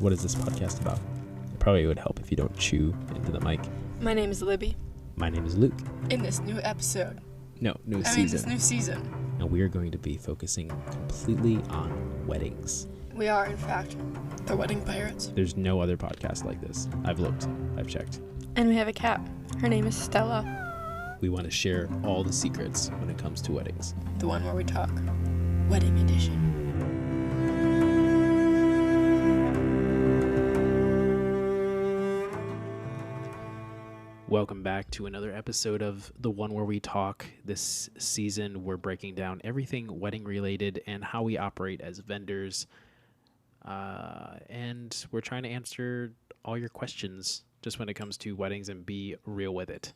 what is this podcast about? It probably would help if you don't chew into the mic. My name is Libby. My name is Luke. In this new episode. This new season. And we are going to be focusing completely on weddings. We are, in fact, the Wedding Pirates. There's no other podcast like this. I've looked. I've checked. And we have a cat. Her name is Stella. We want to share all the secrets when it comes to weddings. The one where we talk. Wedding edition. Welcome back to another episode of The One Where We Talk. This season, we're breaking down everything wedding related and how we operate as vendors. And we're trying to answer all your questions just when it comes to weddings and be real with it.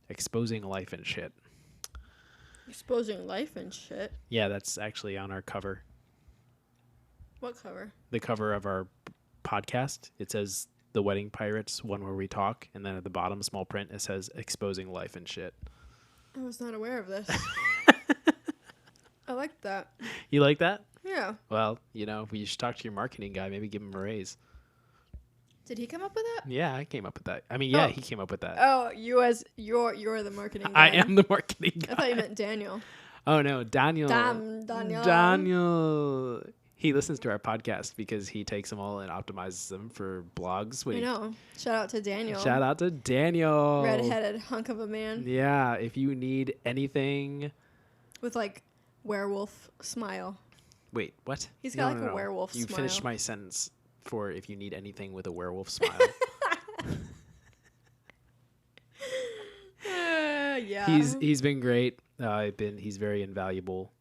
Exposing life and shit. Exposing life and shit? Yeah, that's actually on our cover. What cover? The cover of our podcast. It says The Wedding Pirates, One Where We Talk, and then at the bottom, small print, it says Exposing Life and Shit. I was not aware of this. I like that. You like that? Yeah. Well, you should talk to your marketing guy, maybe give him a raise. Did he come up with that? Yeah, I came up with that. I mean, yeah, He came up with that. Oh, you're the marketing guy. I am the marketing guy. I thought you meant Daniel. Oh, no, Daniel. Daniel. Daniel. He listens to our podcast because he takes them all and optimizes them for blogs. I know. Shout out to Daniel. Shout out to Daniel. Redheaded hunk of a man. Yeah, if you need anything. With like werewolf smile. Wait, what? He's got a werewolf smile. You finished my sentence for if you need anything with a werewolf smile. Yeah. He's been great. He's very invaluable.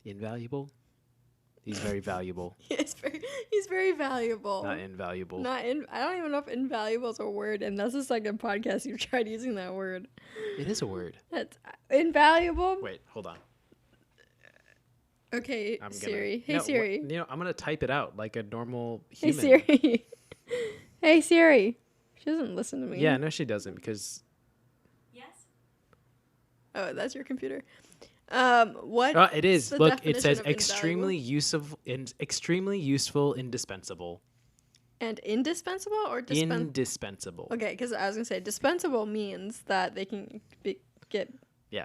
Invaluable? He's very valuable. He's very valuable. Not invaluable. I don't even know if invaluable is a word, and that's the second podcast you've tried using that word. It is a word. That's invaluable. Wait, hold on. Okay, Siri. Hey, no, Siri. I'm gonna type it out like a normal human. Hey, Siri. Hey, Siri. She doesn't listen to me. Yeah, no, she doesn't because. Yes. Oh, that's your computer. What? Oh, it is. Look, it says extremely useful, indispensable. And indispensable or indispensable? Okay, because I was gonna say dispensable means that they can get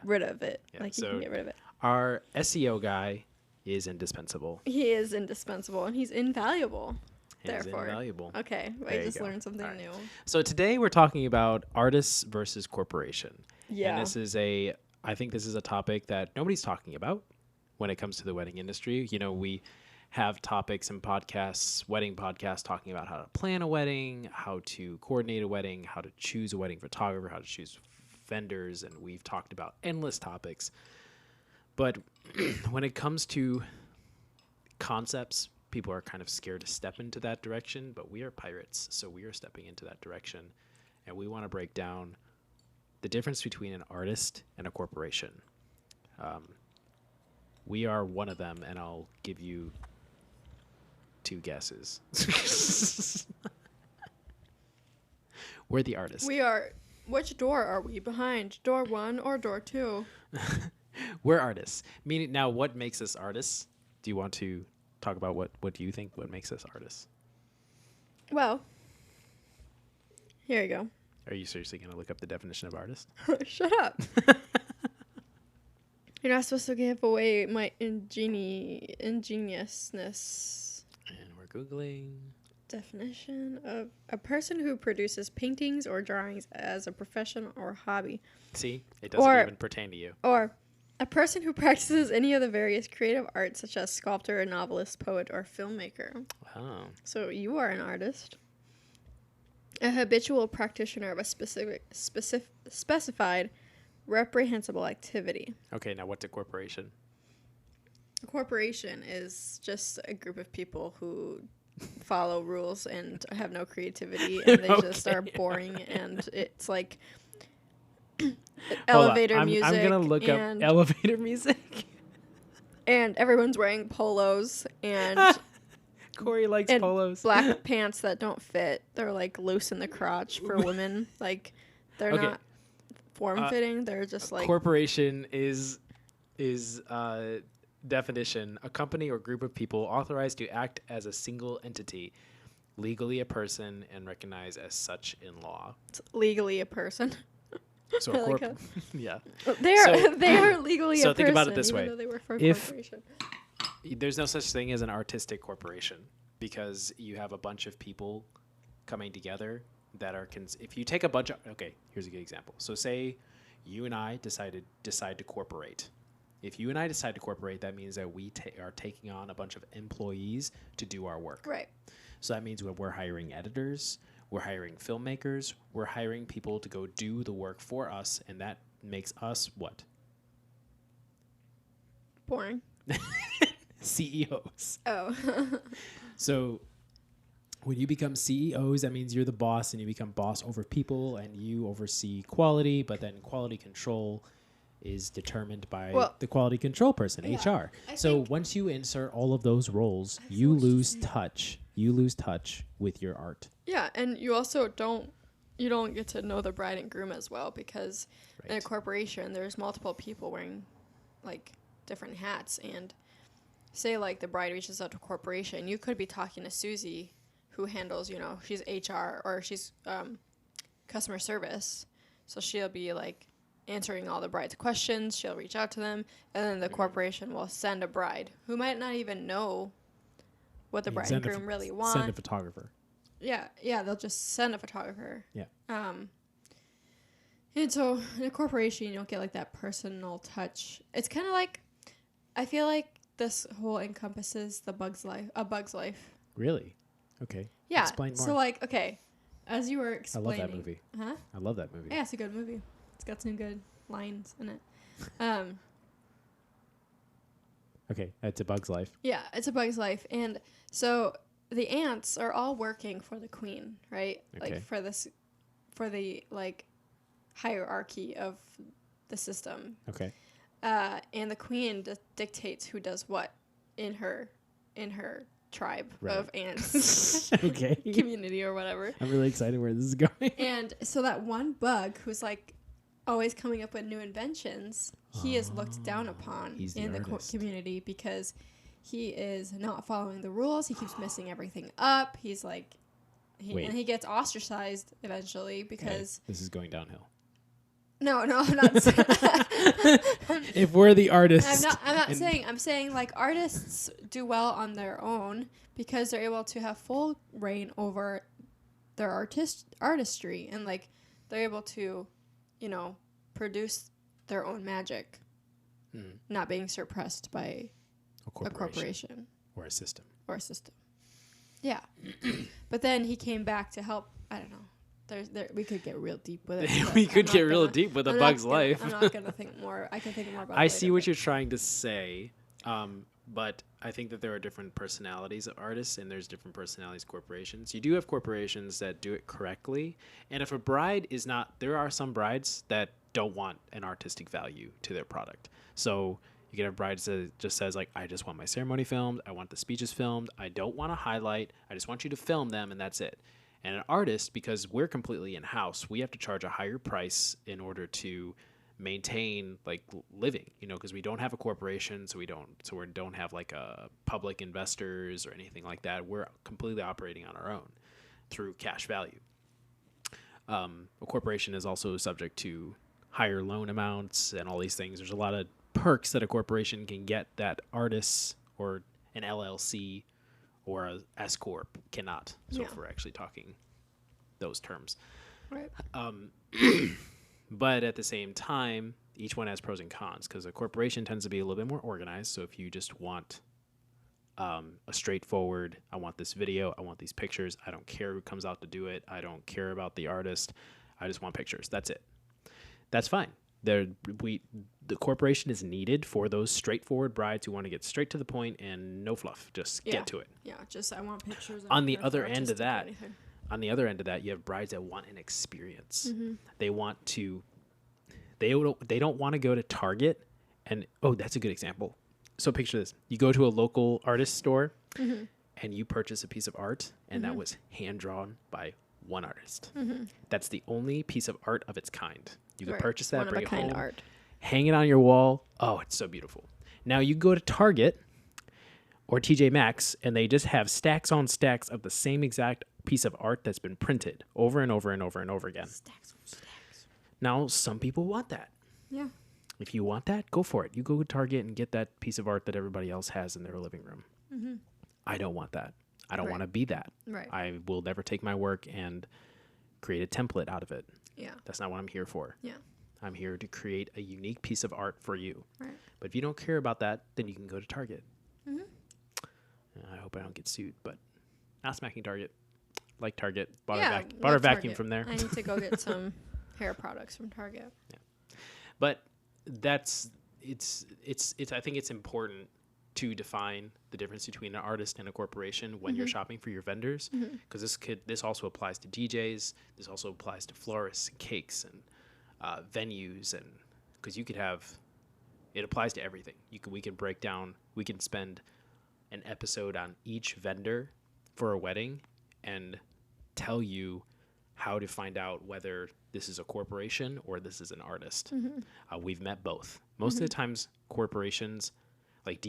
rid of it. Yeah, like you can get rid of it. Our SEO guy is indispensable. He is indispensable, and he's invaluable. Therefore, invaluable. Okay, I just learned something new. So today we're talking about artists versus corporation. Yeah, and I think this is a topic that nobody's talking about when it comes to the wedding industry. We have topics and podcasts, wedding podcasts, talking about how to plan a wedding, how to coordinate a wedding, how to choose a wedding photographer, how to choose vendors, and we've talked about endless topics. But when it comes to concepts, people are kind of scared to step into that direction, but we are pirates, so we are stepping into that direction, and we want to break down the difference between an artist and a corporation. We are one of them, and I'll give you two guesses. We're the artist. We are. Which door are we behind? Door 1 or door 2? We're artists. Meaning, now, what makes us artists? Do you want to talk about what do you think what makes us artists? Well, here you go. Are you seriously going to look up the definition of artist? Shut up. You're not supposed to give away my ingeniousness. And we're Googling. Definition of a person who produces paintings or drawings as a profession or hobby. See? It doesn't even pertain to you. Or a person who practices any of the various creative arts such as sculptor, novelist, poet, or filmmaker. Oh. So you are an artist. A habitual practitioner of a specified reprehensible activity. Okay, now what's a corporation? A corporation is just a group of people who follow rules and have no creativity, and they just are boring, and it's like elevator music. I'm gonna look up elevator music. And everyone's wearing polos, and Corey likes polos. Black pants that don't fit. They're like loose in the crotch for women. Like they're not form-fitting. They're just like corporation is definition: a company or group of people authorized to act as a single entity. legally a person and recognized as such in law. It's legally a person. So I like how- yeah. They are legally a person. So think about it this even way. though they work for a If- corporation. There's no such thing as an artistic corporation because you have a bunch of people coming together that are if you take a bunch of okay, here's a good example. So say you and I decide to corporate. If you and I decide to corporate, that means that we are taking on a bunch of employees to do our work. Right. So that means we're hiring editors, we're hiring filmmakers, we're hiring people to go do the work for us, and that makes us what? Boring. CEOs. Oh. So when you become CEOs, that means you're the boss and you become boss over people and you oversee quality, but then quality control is determined by the quality control person, HR. So once you insert all of those roles, you lose touch. You lose touch with your art. Yeah, and you also don't get to know the bride and groom as well because in a corporation there's multiple people wearing like different hats, and say like the bride reaches out to a corporation, you could be talking to Susie who handles, she's HR or she's customer service. So she'll be like answering all the bride's questions, she'll reach out to them, and then the corporation will send a bride who might not even know what the bride and groom really want. Send a photographer. Yeah, they'll just send a photographer. Yeah. And so in a corporation, you don't get like that personal touch. It's kind of like, I feel like this whole encompasses A Bug's Life. Really? Okay. Yeah. Explain more. So like, okay, as you were explaining. I love that movie. Huh? I love that movie. Yeah, it's a good movie. It's got some good lines in it. Okay, it's A Bug's Life. Yeah, it's A Bug's Life. And so the ants are all working for the queen, right? Okay. Like for the like hierarchy of the system. Okay. And the queen dictates who does what in her tribe of ants. Okay. Community or whatever. I'm really excited where this is going. And so that one bug who's like always coming up with new inventions, he is looked down upon in the community because he is not following the rules. He keeps messing everything up. He's like, and he gets ostracized eventually because this is going downhill. No, I'm not. If we're the artists, I'm not saying. I'm saying like artists do well on their own because they're able to have full reign over their artistry, and like they're able to, produce their own magic, not being suppressed by a corporation or a system. Yeah, but then he came back to help. I don't know. We could get real deep with it. We could get real deep with A Bug's Life. I'm not gonna think more. I can think more about it. I see what you're trying to say, but I think that there are different personalities of artists, and there's different personalities of corporations. You do have corporations that do it correctly, and if a bride is not, there are some brides that don't want an artistic value to their product. So you can have brides that just says like, I just want my ceremony filmed, I want the speeches filmed, I don't want to highlight, I just want you to film them, and that's it. And an artist, because we're completely in-house, we have to charge a higher price in order to maintain like living, because we don't have a corporation, so we don't have like a public investors or anything like that. We're completely operating on our own through cash value. A corporation is also subject to higher loan amounts and all these things. There's a lot of perks that a corporation can get that artists or an LLC or a S corp cannot. So if we're actually talking those terms, right? But at the same time, each one has pros and cons because a corporation tends to be a little bit more organized. So if you just want a straightforward, I want this video, I want these pictures, I don't care who comes out to do it, I don't care about the artist, I just want pictures. That's it. That's fine. The corporation is needed for those straightforward brides who want to get straight to the point and no fluff. Just get to it. Yeah, just I want pictures. On the other end of that, you have brides that want an experience. Mm-hmm. They want to. They don't want to go to Target and that's a good example. So picture this: you go to a local artist store and you purchase a piece of art, and that was hand drawn by one artist. Mm-hmm. That's the only piece of art of its kind. You can purchase that, bring it home, hang it on your wall. Oh, it's so beautiful. Now you go to Target, or TJ Maxx, and they just have stacks on stacks of the same exact piece of art that's been printed over and over and over and over again. Stacks on stacks. Now, some people want that. Yeah. If you want that, go for it. You go to Target and get that piece of art that everybody else has in their living room. Mm-hmm. I don't want that. I don't Right. want to be that. Right. I will never take my work and create a template out of it. Yeah. That's not what I'm here for. Yeah. I'm here to create a unique piece of art for you. Right. But if you don't care about that, then you can go to Target. Mm-hmm. I hope I don't get sued, but not smacking Target. Like Target. Bought Yeah, a love vacuum Target. from there. I need to go get some hair products from Target. But that's I think it's important to define the difference between an artist and a corporation when you're shopping for your vendors, because this also applies to DJs. This also applies to florists and cakes and venues, and because you could have, it applies to everything. We can spend an episode on each vendor for a wedding and tell you how to find out whether this is a corporation or this is an artist. We've met both. Most of the times, corporations, like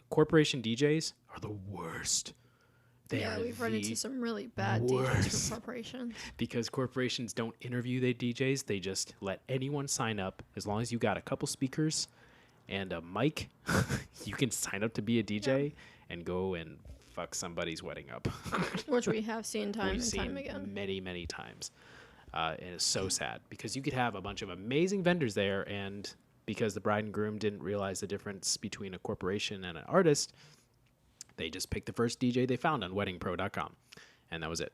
corporation DJs, are the worst. We've run into some really bad worst. DJs for corporations. Because corporations don't interview their DJs. They just let anyone sign up. As long as you got a couple speakers and a mic, you can sign up to be a DJ and go and fuck somebody's wedding up. Which we have seen time We've and seen time again. many, many times. And it's so sad because you could have a bunch of amazing vendors there, and because the bride and groom didn't realize the difference between a corporation and an artist, they just picked the first DJ they found on weddingpro.com, and that was it.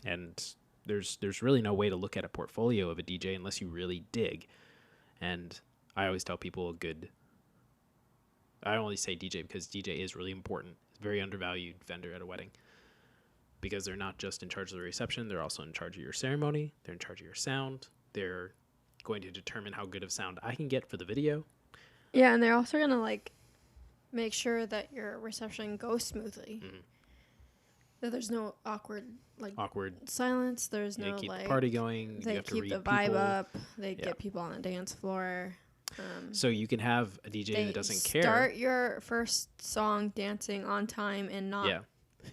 And there's really no way to look at a portfolio of a DJ unless you really dig. And I always tell people I only say DJ because DJ is really important. It's a very undervalued vendor at a wedding, because they're not just in charge of the reception, they're also in charge of your ceremony, they're in charge of your sound, they're going to determine how good of sound I can get for the video. Yeah, and they're also going to make sure that your reception goes smoothly. That there's no awkward silence, there's no keep the party going, they you have to keep read the vibe people up, they get people on the dance floor. So you can have a DJ that doesn't care. Start your first song dancing on time and not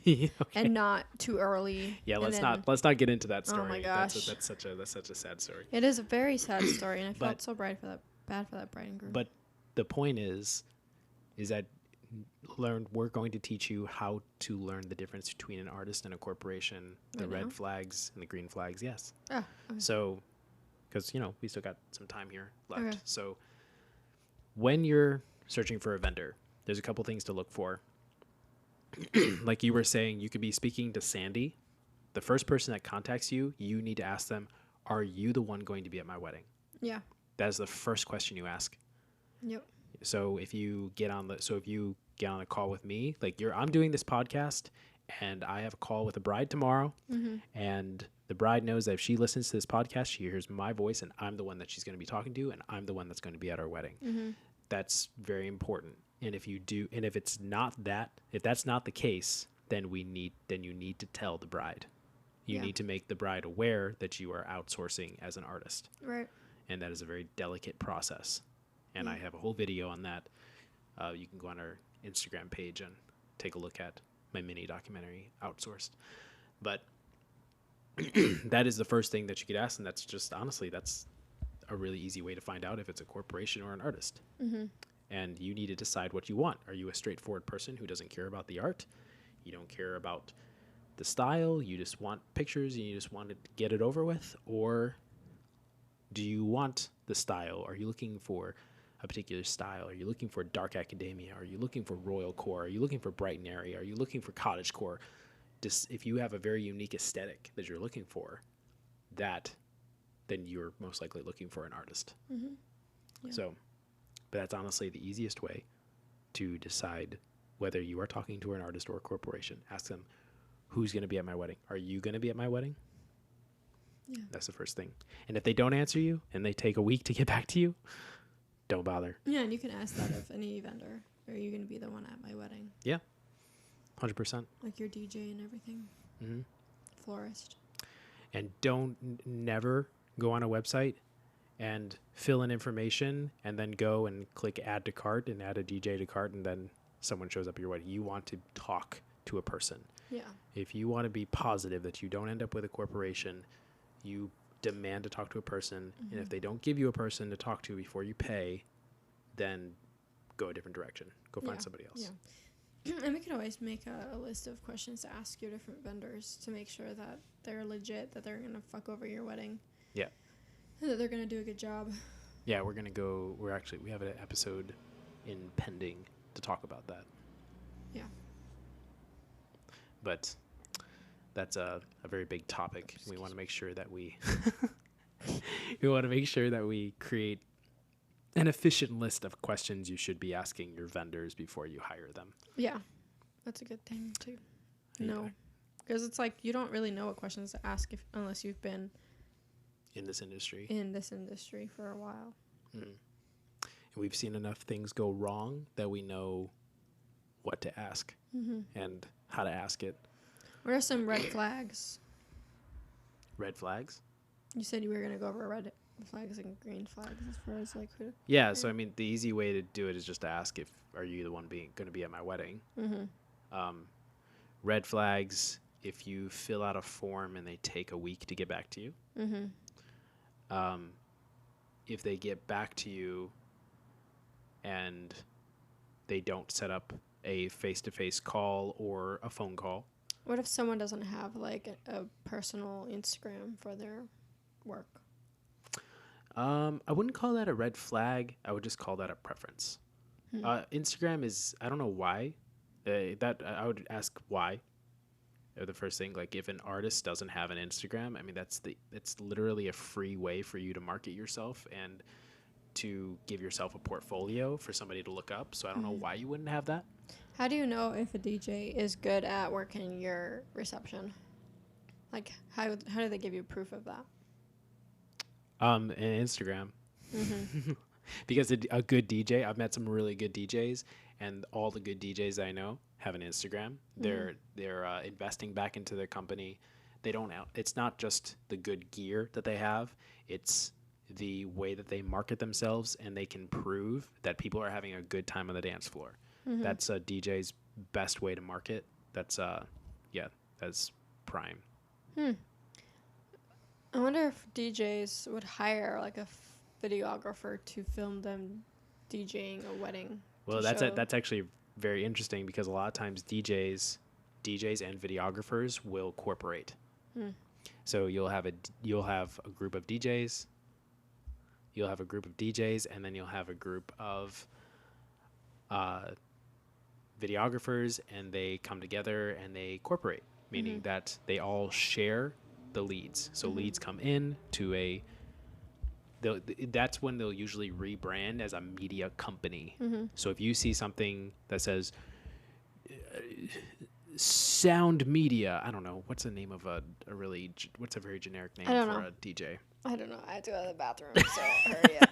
okay. and not too early. Yeah, let's not get into that story. Oh my gosh, that's such a sad story. It is a very sad story, and I felt so bad for that bride and groom. But the point is that we're going to teach you how to learn the difference between an artist and a corporation, the red flags and the green flags. Yes. Oh, okay. So, because we still got some time here left. Okay. So, when you're searching for a vendor, there's a couple things to look for. Like you were saying, you could be speaking to Sandy. The first person that contacts you, you need to ask them, "Are you the one going to be at my wedding?" Yeah. That is the first question you ask. Yep. So if you get on a call with me, I'm doing this podcast and I have a call with a bride tomorrow, and the bride knows that if she listens to this podcast, she hears my voice and I'm the one that she's going to be talking to, and I'm the one that's going to be at our wedding. That's very important. And if that's not the case, then you need to tell the bride. You need to make the bride aware that you are outsourcing as an artist. Right. And that is a very delicate process. And I have a whole video on that. You can go on our Instagram page and take a look at my mini documentary, Outsourced. But that is the first thing that you could ask, and that's just, honestly, that's a really easy way to find out if it's a corporation or an artist. And you need to decide what you want. Are you a straightforward person who doesn't care about the art? You don't care about the style? You just want pictures and you just want to get it over with? Or do you want the style? Are you looking for a particular style? Are you looking for dark academia? Are you looking for royal core? Are you looking for bright and airy? Are you looking for cottage core? Just if you have a very unique aesthetic that you're looking for, then you're most likely looking for an artist. Yeah. So, but that's honestly the easiest way to decide whether you are talking to an artist or a corporation. Ask them, who's going to be at my wedding? Are you going to be at my wedding? Yeah. That's the first thing. And if they don't answer you and they take a week to get back to you, don't bother. Yeah, and you can ask that of any vendor. Are you going to be the one at my wedding? Yeah, 100%. Like your DJ and everything. Florist. And never go on a website and fill in information and then go and click add to cart and add a DJ to cart and then someone shows up at your wedding, you want to talk to a person. Yeah. If you want to be positive that you don't end up with a corporation, you demand to talk to a person. And if they don't give you a person to talk to before you pay, then go a different direction. Go find somebody else. Yeah. And we could always make a list of questions to ask your different vendors to make sure that they're legit, that they're going to fuck over your wedding. Yeah. And that they're going to do a good job. Yeah, we have an episode in pending to talk about that. Yeah. But that's a very big topic. We want to make sure that we create an efficient list of questions you should be asking your vendors before you hire them. Yeah. That's a good thing to know. Because it's like you don't really know what questions to ask unless you've been in this industry for a while. And we've seen enough things go wrong that we know what to ask and how to ask it. What are some red flags? Red flags? You said you were going to go over red flags and green flags as far as like who. Yeah, so I mean, the easy way to do it is just to ask are you the one going to be at my wedding? Red flags, if you fill out a form and they take a week to get back to you. If they get back to you and they don't set up a face-to-face call or a phone call. What if someone doesn't have like a personal Instagram for their work? I wouldn't call that a red flag. I would just call that a preference. Instagram is, I don't know why. I would ask why. The first thing, like if an artist doesn't have an Instagram, I mean it's literally a free way for you to market yourself and to give yourself a portfolio for somebody to look up. So I don't know why you wouldn't have that. How do you know if a DJ is good at working your reception? Like how do they give you proof of that? An Instagram. Because a good DJ, I've met some really good DJs, and all the good DJs I know have an Instagram. They're investing back into their company. It's not just the good gear that they have. It's the way that they market themselves, and they can prove that people are having a good time on the dance floor. That's a DJ's best way to market. That's prime. I wonder if DJs would hire like a videographer to film them DJing a wedding. Well, that's actually very interesting because a lot of times DJs and videographers will cooperate. So you'll have a group of DJs. You'll have a group of DJs, and then you'll have a group of videographers, and they come together and they cooperate, meaning that they all share the leads. So leads come in to that's when they'll usually rebrand as a media company. So if you see something that says Sound Media, I don't know, what's the name of what's a very generic name for a DJ? I don't know. I have to go to the bathroom, so hurry up.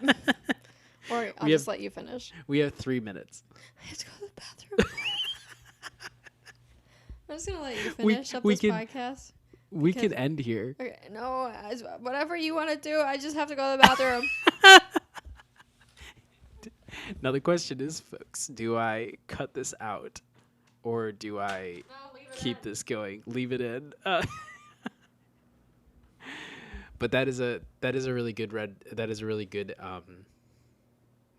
Or I'll just let you finish. We have 3 minutes. I have to go to the bathroom. I'm just going to let you finish this podcast. We can end here. Okay, no, whatever you want to do, I just have to go to the bathroom. Now the question is, folks, do I cut this out or do I keep this going? Leave it in. But that is a really good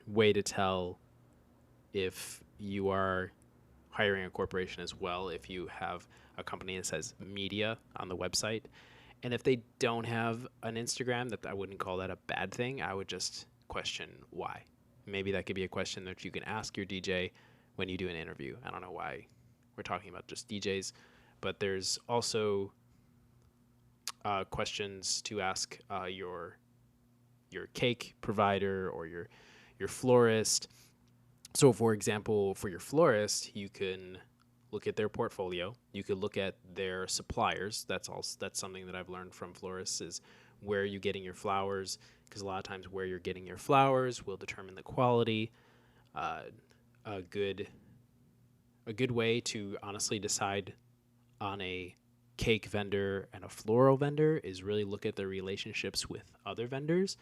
way to tell if you are hiring a corporation as well, if you have a company that says media on the website. And if they don't have an Instagram, I wouldn't call that a bad thing. I would just question why. Maybe that could be a question that you can ask your DJ when you do an interview. I don't know why we're talking about just DJs, but there's also questions to ask your cake provider or your florist. So, for example, for your florist, you can look at their portfolio. You could look at their suppliers. That's something that I've learned from florists is where are you getting your flowers, because a lot of times where you're getting your flowers will determine the quality. A good way to honestly decide on a cake vendor and a floral vendor is really look at their relationships with other vendors.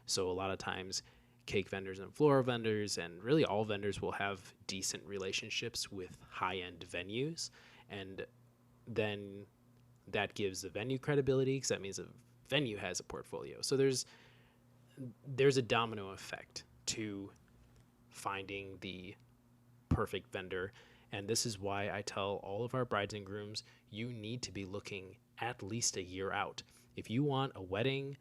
So a lot of times cake vendors and floral vendors, and really all vendors will have decent relationships with high-end venues. And then that gives the venue credibility, because that means a venue has a portfolio. So there's a domino effect to finding the perfect vendor. And this is why I tell all of our brides and grooms, you need to be looking at least a year out. If you want a wedding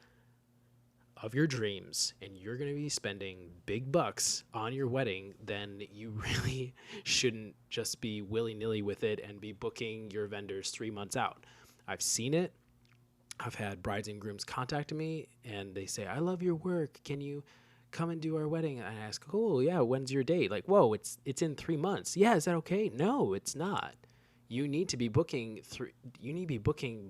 of your dreams and you're going to be spending big bucks on your wedding, then you really shouldn't just be willy-nilly with it and be booking your vendors 3 months out. I've seen it. I've had brides and grooms contact me and they say, I love your work. Can you come and do our wedding? And I ask, oh yeah, when's your date? Like, whoa, it's in 3 months. Yeah, is that okay? No, it's not. You need to be booking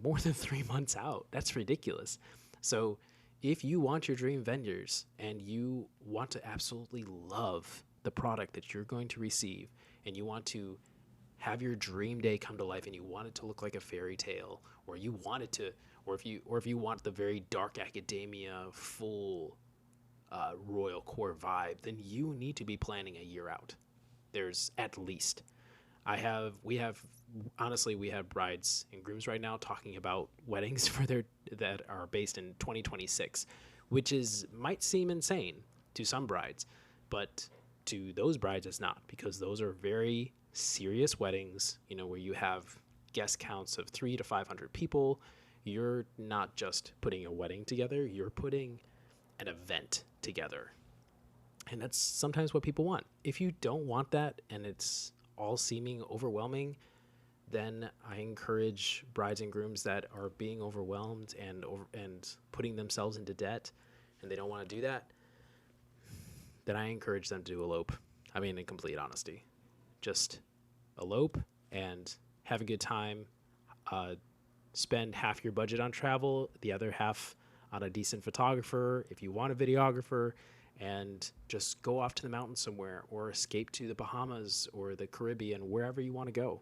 more than 3 months out. That's ridiculous. So if you want your dream vendors and you want to absolutely love the product that you're going to receive, and you want to have your dream day come to life, and you want it to look like a fairy tale, or you want it to, or if you want the very dark academia, full royal core vibe, then you need to be planning a year out. There's at least, we have brides and grooms right now talking about weddings that are based in 2026, which might seem insane to some brides, but to those brides it's not, because those are very serious weddings, where you have guest counts of 300 to 500 people. You're not just putting a wedding together, you're putting an event together. And that's sometimes what people want. If you don't want that and it's all seeming overwhelming, then I encourage brides and grooms that are being overwhelmed and putting themselves into debt, and they don't want to do that, then I encourage them to elope. I mean, in complete honesty, just elope and have a good time. Spend half your budget on travel, the other half on a decent photographer if you want a videographer, and just go off to the mountains somewhere, or escape to the Bahamas or the Caribbean, wherever you want to go,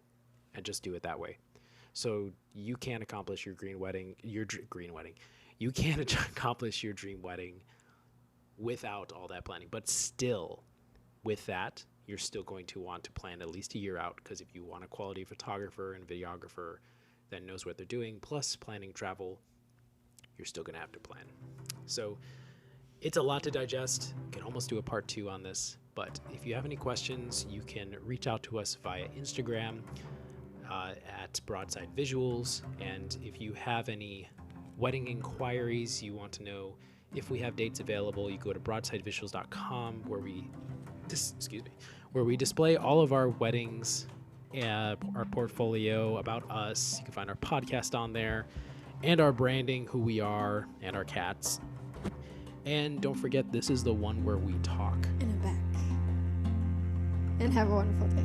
and just do it that way. So you can accomplish your green wedding. You can accomplish your dream wedding without all that planning. But still, with that, you're still going to want to plan at least a year out, because if you want a quality photographer and videographer that knows what they're doing, plus planning travel, you're still going to have to plan. So it's a lot to digest. You can almost do a part 2 on this. But if you have any questions, you can reach out to us via Instagram at Broadside Visuals. And if you have any wedding inquiries, you want to know if we have dates available, you go to broadsidevisuals.com, where we display all of our weddings, our portfolio about us. You can find our podcast on there, and our branding, who we are, and our cats. And don't forget, this is the one where we talk in a back. And have a wonderful day.